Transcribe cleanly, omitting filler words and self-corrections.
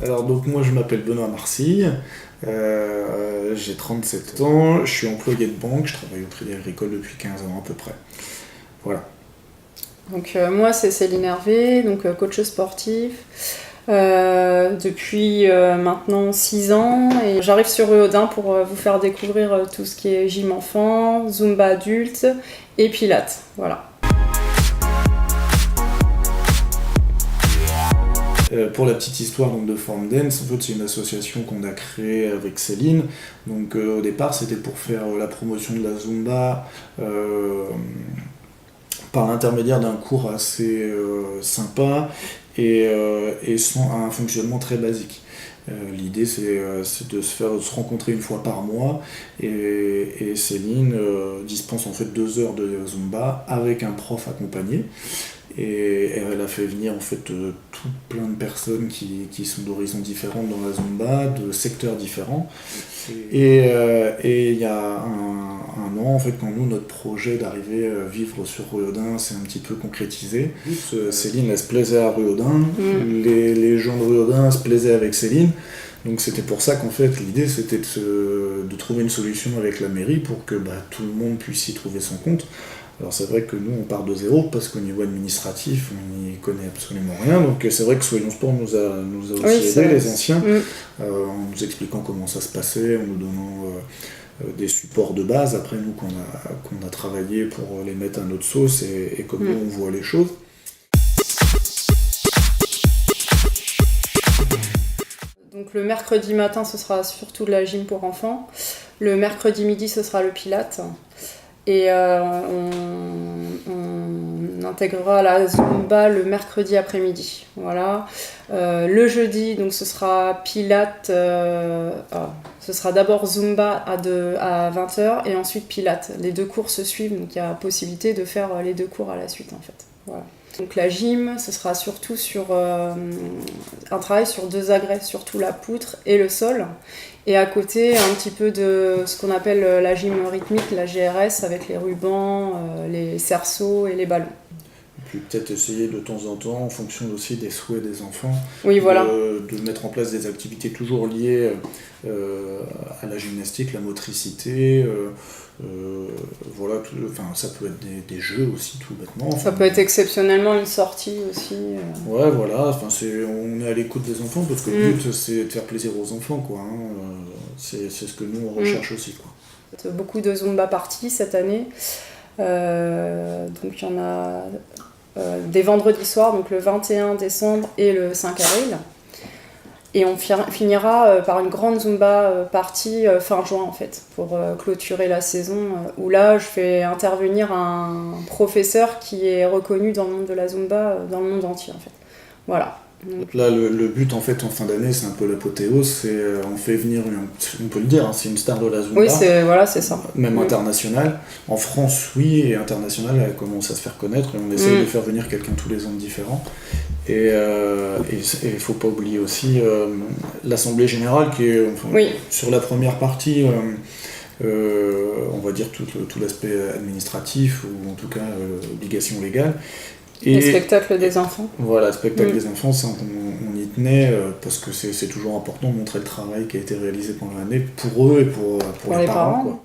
Alors donc moi je m'appelle Benoît Marcille, j'ai 37 ans, je suis employé de banque, je travaille au Crédit Agricole depuis 15 ans à peu près. Voilà. Donc moi c'est Céline Hervé, donc coach sportif depuis maintenant 6 ans et j'arrive sur Ruaudin pour vous faire découvrir tout ce qui est gym enfant, Zumba adulte et Pilates. Voilà. Pour la petite histoire donc, de Form Dance, en fait, c'est une association qu'on a créée avec Céline. Donc, au départ, c'était pour faire la promotion de la Zumba par l'intermédiaire d'un cours assez sympa et sans un fonctionnement très basique. L'idée c'est de se rencontrer une fois par mois et Céline dispense en fait 2 heures de Zumba avec un prof accompagné. Et elle a fait venir en fait tout plein de personnes qui sont d'horizons différents dans la Zumba, de secteurs différents. Et il y a un an, en fait, quand nous, notre projet d'arriver à vivre sur Ruaudin s'est un petit peu concrétisé. Céline, elle se plaisait à Ruaudin, les gens de Ruaudin se plaisaient avec Céline. Donc c'était pour ça qu'en fait l'idée c'était de trouver une solution avec la mairie pour que tout le monde puisse y trouver son compte. Alors c'est vrai que nous on part de zéro parce qu'au niveau administratif on n'y connaît absolument rien, donc c'est vrai que Soyons Sport nous a aussi aidé, les anciens, en nous expliquant comment ça se passait, en nous donnant des supports de base, après nous qu'on a travaillé pour les mettre à notre sauce et comme nous on voit les choses. Donc le mercredi matin ce sera surtout de la gym pour enfants, le mercredi midi ce sera le Pilates. Et on intégrera la Zumba le mercredi après-midi. Voilà. Le jeudi, donc ce sera Pilates. Ce sera d'abord Zumba à 20h et ensuite Pilates. Les 2 cours se suivent, donc il y a possibilité de faire les 2 cours à la suite en fait. Voilà. Donc la gym, ce sera surtout sur un travail sur 2 agrès, surtout la poutre et le sol. Et à côté, un petit peu de ce qu'on appelle la gym rythmique, la GRS, avec les rubans, les cerceaux et les ballons. Et puis peut-être essayer de temps en temps, en fonction aussi des souhaits des enfants, voilà. de mettre en place des activités toujours liées à la gymnastique, la motricité. Voilà, ça peut être des jeux aussi tout bêtement. Ça peut être exceptionnellement une sortie aussi. Ouais, voilà, on est à l'écoute des enfants parce que le but c'est de faire plaisir aux enfants, quoi. C'est ce que nous on recherche aussi, quoi. Beaucoup de Zumba parties cette année. Donc il y en a des vendredis soirs, donc le 21 décembre et le 5 avril. Et on finira par une grande Zumba partie fin juin en fait, pour clôturer la saison, où là je fais intervenir un professeur qui est reconnu dans le monde de la Zumba, dans le monde entier en fait. Voilà. Donc là le but en fait en fin d'année c'est un peu l'apothéose, c'est on fait venir, on peut le dire, c'est une star de la Zumba. Oui, c'est ça. Même internationale. En France oui, et internationale elle commence à se faire connaître et on essaye de faire venir quelqu'un tous les ans de différent. Et il ne faut pas oublier aussi l'Assemblée Générale qui est sur la première partie, on va dire tout l'aspect administratif ou en tout cas obligation légale. Et le spectacle des enfants. Voilà, le spectacle des enfants, ça, on y tenait parce que c'est toujours important de montrer le travail qui a été réalisé pendant l'année pour eux et pour les parents, quoi.